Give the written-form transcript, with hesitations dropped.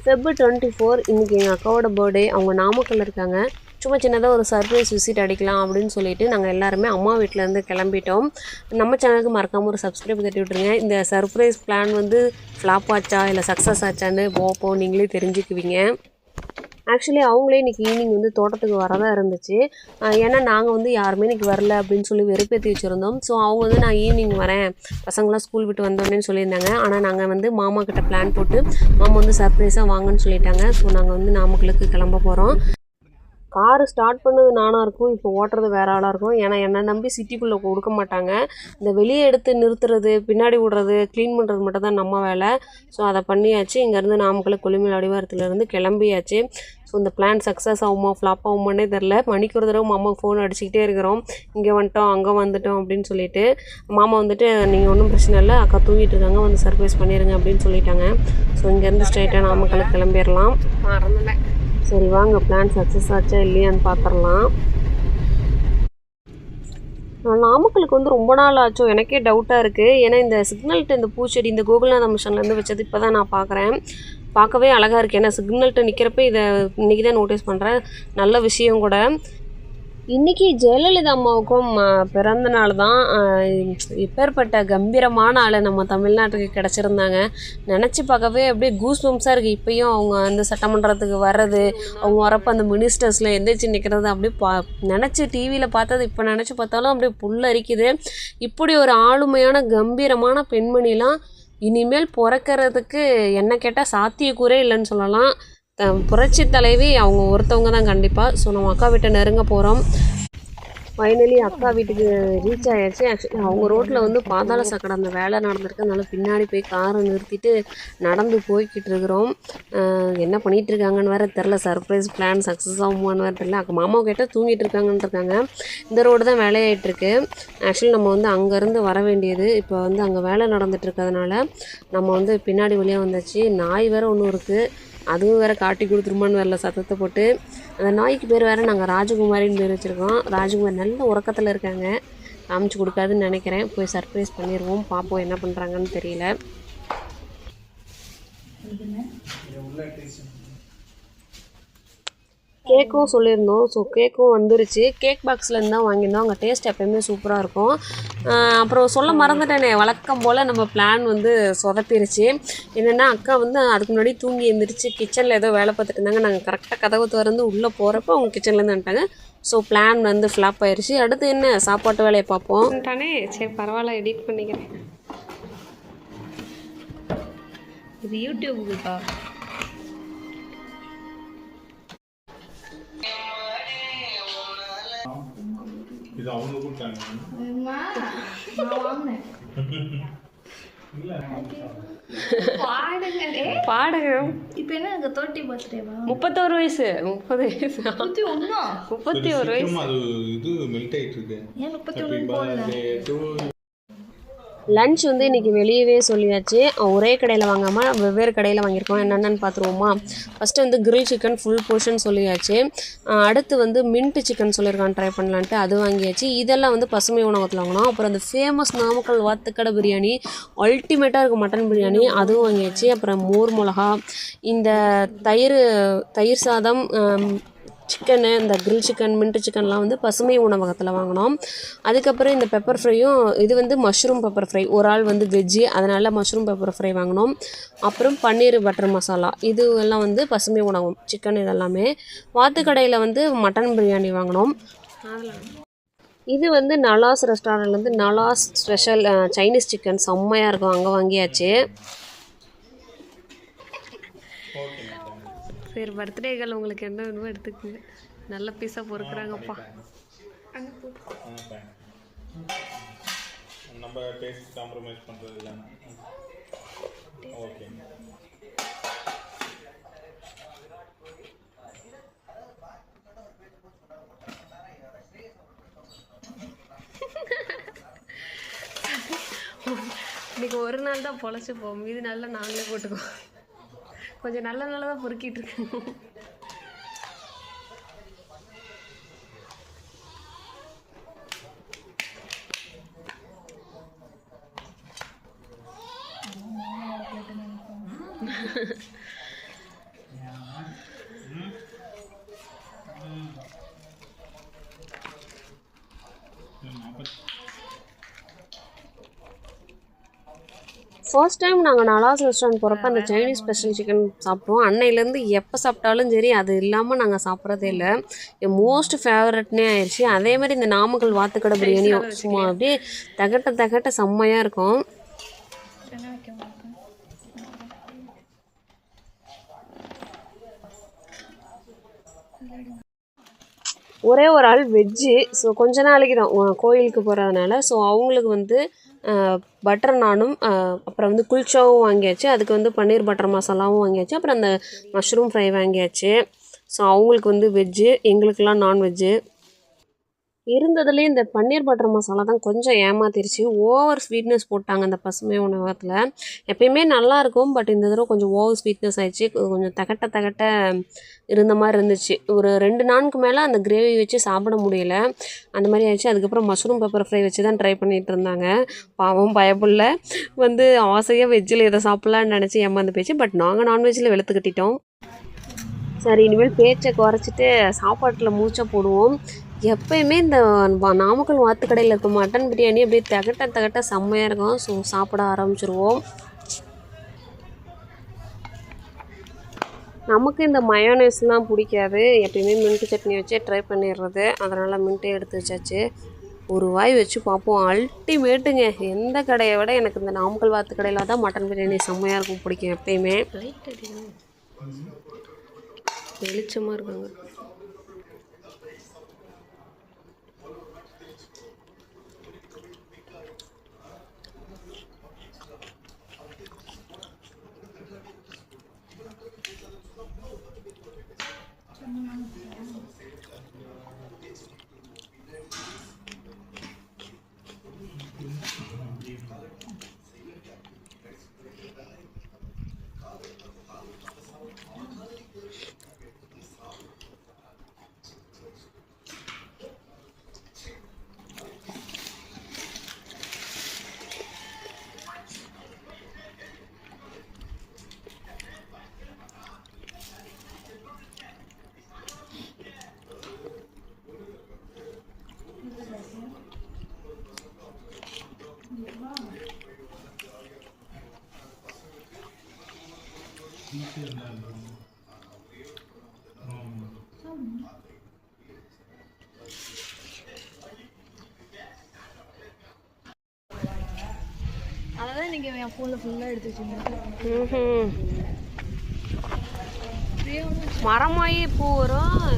February 24 இன்றைக்கி எங்கள் அக்காவோட பர்த்டே. அவங்க நாமக்கல்ல இருக்காங்க. சும்மா சின்னதாக ஒரு சர்ப்ரைஸ் விசிட் அடிக்கலாம் அப்படின்னு சொல்லிட்டு நாங்கள் எல்லாருமே அம்மா வீட்டிலேருந்து கிளம்பிட்டோம். நம்ம சேனலுக்கு மறக்காமல் ஒரு சப்ஸ்கிரைப் தட்டி விட்ருங்க. இந்த சர்ப்ரைஸ் பிளான் வந்து ஃப்ளாப் ஆச்சா இல்லை சக்ஸஸ் ஆச்சான்னு போப்போ நீங்களே தெரிஞ்சுக்குவீங்க. ஆக்சுவலி அவங்களே இன்றைக்கி ஈவினிங் வந்து தோட்டத்துக்கு வரதா இருந்துச்சு. ஏன்னா நாங்கள் வந்து யாருமே இன்றைக்கி வரல அப்படின்னு சொல்லி வெறுப்பேற்றி வச்சுருந்தோம். ஸோ அவங்க வந்து நான் ஈவினிங் வரேன், பசங்களாம் ஸ்கூல் விட்டு வந்தோடனேன்னு சொல்லியிருந்தாங்க. ஆனால் நாங்கள் வந்து மாமா கிட்ட பிளான் போட்டு மாமா வந்து சர்ப்ரைஸாக வாங்கன்னு சொல்லிட்டாங்க. ஸோ நாங்கள் வந்து நாமக்கலுக்கு கிளம்ப போகிறோம். காரு ஸ்டார்ட் பண்ணது நானாக இருக்கும், இப்போ ஓட்டுறது வேற ஆளாக இருக்கும். ஏன்னா என்னை நம்பி சிட்டிக்குள்ளே கொடுக்க மாட்டாங்க. இந்த வெளியே எடுத்து நிறுத்துறது, பின்னாடி விடுறது, க்ளீன் பண்ணுறது மட்டும் தான் நம்ம வேலை. ஸோ அதை பண்ணியாச்சு. இங்கேருந்து நாமக்கல் கொல்லிமலை அடிவாரத்துலேருந்து கிளம்பியாச்சு. ஸோ இந்த பிளான் சக்ஸஸ் ஆகுமா ஃப்ளாப் ஆகுமானே தெரில. மணிக்கு ஒரு தடவை மாமாவுக்கு ஃபோன் அடிச்சுக்கிட்டே இருக்கிறோம், இங்கே வந்துட்டோம் அங்கே வந்துட்டோம் அப்படின்னு சொல்லிட்டு. மாமா வந்துட்டு நீங்கள் ஒன்றும் பிரச்சனை இல்லை, அக்கா தூங்கிட்டு இருக்காங்க, வந்து சர்ப்ரைஸ் பண்ணிடுங்க அப்படின்னு சொல்லிட்டாங்க. ஸோ இங்கேருந்து ஸ்ட்ரைட்டாக நாமக்கலுக்கு கிளம்பிடலாம். மறந்துட்டேன். சரி வாங்க, பிளான் சக்ஸஸ் ஆச்சா இல்லையான்னு பார்த்துடலாம். நாமக்கலுக்கு வந்து ரொம்ப நாள் ஆச்சோ, எனக்கே டவுட்டாக இருக்குது. ஏன்னா இந்த சிக்னல்ட்டு இந்த பூச்செடி இந்த கோகுல்நாத மிஷன்லேருந்து வச்சது இப்போ தான் நான் பார்க்குறேன். பார்க்கவே அழகாக இருக்குது. ஏன்னா சிக்னல்ட்டு நிற்கிறப்ப இதை இன்றைக்கி தான் நோட்டீஸ் பண்ணுறேன். நல்ல விஷயம் கூட. இன்றைக்கி ஜெயலலிதா அம்மாவுக்கும் பிறந்த நாள் தான். இப்பேற்பட்ட கம்பீரமான ஆள் நம்ம தமிழ்நாட்டுக்கு கிடச்சிருந்தாங்க. நினச்சி பார்க்கவே அப்படியே கூஸ் பம்ப்ஸாக இருக்குது. இப்போயும் அவங்க அந்த சட்டமன்றத்துக்கு வர்றது, அவங்க வரப்போ அந்த மினிஸ்டர்ஸில் எந்திரிச்சு நிற்கிறது அப்படியே நினச்சி டிவியில் பார்த்தது இப்போ நினச்சி பார்த்தாலும் அப்படியே புல்லரிக்குது. இப்படி ஒரு ஆளுமையான கம்பீரமான பெண்மணிலாம் இனிமேல் பிறக்கிறதுக்கு என்ன கேட்டால் சாத்தியக்கூறே இல்லைன்னு சொல்லலாம். புரட்சி தலைவி அவங்க ஒருத்தவங்க தான் கண்டிப்பாக. ஸோ நம்ம அக்கா வீட்டை நெருங்க போகிறோம். ஃபைனலி அக்கா வீட்டுக்கு ரீச் ஆகிடுச்சு. ஆக்சுவலி அவங்க ரோட்டில் வந்து பாதாள சாக்கடை அந்த வேலை நடந்திருக்கு. அதனால பின்னாடி போய் காரை நிறுத்திட்டு நடந்து போய்கிட்டு இருக்கிறோம். என்ன பண்ணிகிட்டு இருக்காங்கன்னு வேறு தெரில. சர்ப்ரைஸ் பிளான் சக்ஸஸ் ஆகுமான்னு வேறு தெரில. அக்கா மாமாவை கேட்டால் தூங்கிட்டு இருக்காங்கன்னு இருக்காங்க. இந்த ரோடு தான் வேலையாகிட்டுருக்கு. ஆக்சுவலி நம்ம வந்து அங்கேருந்து வர வேண்டியது. இப்போ வந்து அங்கே வேலை நடந்துகிட்ருக்கிறதுனால நம்ம வந்து பின்னாடி வழியாக வந்தாச்சு. நாய் வேறு ஒன்று இருக்குது, அதுவும் வேறு காட்டி கொடுத்துருமான்னு வரல சத்தத்தை போட்டு. அந்த நாய்க்கு பேர் வேறு நாங்கள் ராஜகுமாரின்னு பேர் வச்சுருக்கோம். ராஜகுமாரி நல்ல உறக்கத்தில் இருக்காங்க, காமிச்சு கொடுக்காதுன்னு நினைக்கிறேன். போய் சர்ப்ரைஸ் பண்ணிடுவோம், பார்ப்போம் என்ன பண்ணுறாங்கன்னு தெரியல. கேக்கும் சொல்லியிருந்தோம். ஸோ கேக்கும் வந்துருச்சு. கேக் பாக்ஸ்லேருந்து தான் வாங்கியிருந்தோம். அங்கே டேஸ்ட் எப்போயுமே சூப்பராக இருக்கும். அப்புறம் சொல்ல மறந்துட்டேனே, வழக்கம் போல் நம்ம பிளான் வந்து சொதப்பிருச்சு. என்னென்னா அக்கா வந்து அதுக்கு முன்னாடி தூங்கி எழுந்திரிச்சு கிச்சனில் ஏதோ வேலை பார்த்துட்டு இருந்தாங்க. நாங்கள் கரெக்டாக கதவு திறந்து உள்ளே போகிறப்போ அவங்க கிச்சன்லேருந்து வந்துட்டாங்க. ஸோ பிளான் வந்து ஃப்ளாப் ஆயிடுச்சு. அடுத்து என்ன சாப்பாட்டு வேலையை பார்ப்போம் தானே. சரி பரவாயில்ல, எடிட் பண்ணிக்கிறேன். இது யூடியூபுக்குப்பா. இது அவங்க கொடுத்தாங்க. பாடுங்க. இப்போ என்ன 30 பர்த்டேவா? 31 வயசு. 30 வயசு 31 வயசு. அது இது மெல்ட் ஆயிட்டு இருக்கு. ஏன் 31 போடல? லன்ச் வந்து இன்றைக்கி வெளியவே சொல்லியாச்சு. ஒரே கடையில் வாங்காமல் வெவ்வேறு கடையில் வாங்கியிருக்கோம். என்னென்னு பார்த்துருவோமா? ஃபஸ்ட்டு வந்து கிரில் சிக்கன் ஃபுல் போர்ஷன் சொல்லியாச்சு. அடுத்து வந்து மின்ட்டு சிக்கன் சொல்லியிருக்கான், ட்ரை பண்ணலான்ட்டு அது வாங்கியாச்சு. இதெல்லாம் வந்து பசுமை உணவகத்தில் வாங்கினோம். அப்புறம் அந்த ஃபேமஸ் நாமக்கல் வாத்துக்கடை பிரியாணி, அல்டிமேட்டாக இருக்கும் மட்டன் பிரியாணி, அதுவும் வாங்கியாச்சு. அப்புறம் மோர் மிளகா, இந்த தயிர் சாதம், சிக்கனு, இந்த கிரில் சிக்கன் மின்ட்டு சிக்கன்லாம் வந்து பசுமை உணவகத்தில் வாங்கினோம். அதுக்கப்புறம் இந்த பெப்பர் ஃப்ரையும், இது வந்து மஷ்ரூம் பெப்பர் ஃப்ரை, ஒரு ஆள் வந்து வெஜ்ஜு, அதனால் மஷ்ரூம் பெப்பர் ஃப்ரை வாங்கினோம். அப்புறம் பன்னீர் பட்டர் மசாலா, இது எல்லாம் வந்து பசுமை உணவகம் சிக்கன். இதெல்லாமே வாத்துக்கடையில் வந்து மட்டன் பிரியாணி வாங்கினோம். இது வந்து Nalas ரெஸ்டாரண்ட்லேருந்து Nalas special Chinese chicken செம்மையாக இருக்கும், அங்கே வாங்கியாச்சு. சரி, பர்த்டேகள் உங்களுக்கு என்ன வேணுமோ எடுத்துக்கோங்க. நல்ல பீஸாக பொறுக்குறாங்கப்பா. நம்ம டேஸ்ட் காம்ப்ரமைஸ் பண்ணுறது இல்லை. ஓகே. இன்றைக்கி ஒரு நாள் தான் பொழைச்சிப்போம், மீதி நல்லா நாங்களே போட்டுக்குவோம். கொஞ்சம் நல்ல தான் பொறுக்கிட்டு இருக்கேன். ஃபர்ஸ்ட் டைம் நாங்கள் நலாஸ் ரெஸ்டாரண்ட் போகிறப்ப அந்த சைனீஸ் ஸ்பெஷல் சிக்கன் சாப்பிட்டோம். அன்னையிலேருந்து எப்போ சாப்பிட்டாலும் சரி அது இல்லாமல் நாங்கள் சாப்பிட்றதே இல்லை. என் மோஸ்ட் ஃபேவரட்னே ஆயிடுச்சு. அதே மாதிரி இந்த நாமக்கல் வாத்துக்கடை பிரியாணியும் சும்மா அப்படியே தகட்ட செம்மையாக இருக்கும். ஒரே ஒரு ஆள் வெஜ்ஜு. ஸோ கொஞ்ச நாளைக்கு தான் கோயிலுக்கு போகிறதுனால. ஸோ அவங்களுக்கு வந்து பட்டர் நானும் அப்புறம் வந்து குல்ச்சாவும் வாங்கியாச்சு. அதுக்கு வந்து பன்னீர் பட்டர் மசாலாவும் வாங்கியாச்சு. அப்புறம் அந்த மஷ்ரூம் ஃப்ரை வாங்கியாச்சு. ஸோ அவங்களுக்கு வந்து வெஜ்ஜு, எங்களுக்கெல்லாம் நான்வெஜ்ஜு. இருந்ததுலேயே இந்த பன்னீர் பட்டர் மசாலா தான் கொஞ்சம் ஏமாத்திருச்சு. ஓவர் ஸ்வீட்னஸ் போட்டாங்க அந்த பசுமை உணவகத்தில். எப்பயுமே நல்லாயிருக்கும், பட் இந்த தடவை கொஞ்சம் ஓவர் ஸ்வீட்னஸ் ஆயிடுச்சு. கொஞ்சம் தகட்ட இருந்த மாதிரி இருந்துச்சு. ஒரு 2 நாளுக்கு மேலே அந்த கிரேவி வச்சு சாப்பிட முடியல, அந்த மாதிரி ஆயிடுச்சு. அதுக்கப்புறம் மஷ்ரூம் பெப்பர் ஃப்ரை வச்சு தான் ட்ரை பண்ணிகிட்டு இருந்தாங்க. பாவம் பயப்புள்ள வந்து ஆசையாக வெஜ்ஜில் எதை சாப்பிட்லான்னு நினச்சி ஏமாந்து போயிடுச்சு. பட் நாங்கள் நான்வெஜ்ஜில் வெளுத்து கட்டிட்டோம். சரி, இனிமேல் பேச்சை குறைச்சிட்டு சாப்பாட்டில் மூச்சை போடுவோம். எப்பயுமே இந்த நாமக்கல் வாத்துக்கடையில் இருக்க மட்டன் பிரியாணி அப்படியே தகட்ட செம்மையாக இருக்கும். ஸோ சாப்பிட ஆரம்பிச்சிருவோம். நமக்கு இந்த மயோனைஸ்லாம் பிடிக்காது. எப்பயுமே மின்ட்டு சட்னி வச்சே ட்ரை பண்ணிடுறது. அதனால் மின்ட்டே எடுத்து வச்சாச்சு. ஒரு வாய் வச்சு பார்ப்போம். அல்டிமேட்டுங்க. எந்த கடையை விட எனக்கு இந்த நாமக்கல் வாத்துக்கடையில் தான் மட்டன் பிரியாணி செம்மையாக இருக்கும், பிடிக்கும் எப்பயுமே. வெளிச்சமாக இருக்காங்க. அதான் நீங்கள் என் ஃபோனில் ஃபுல்லாக எடுத்து வச்சுருந்தேன். மரமாயி பூ வரும்.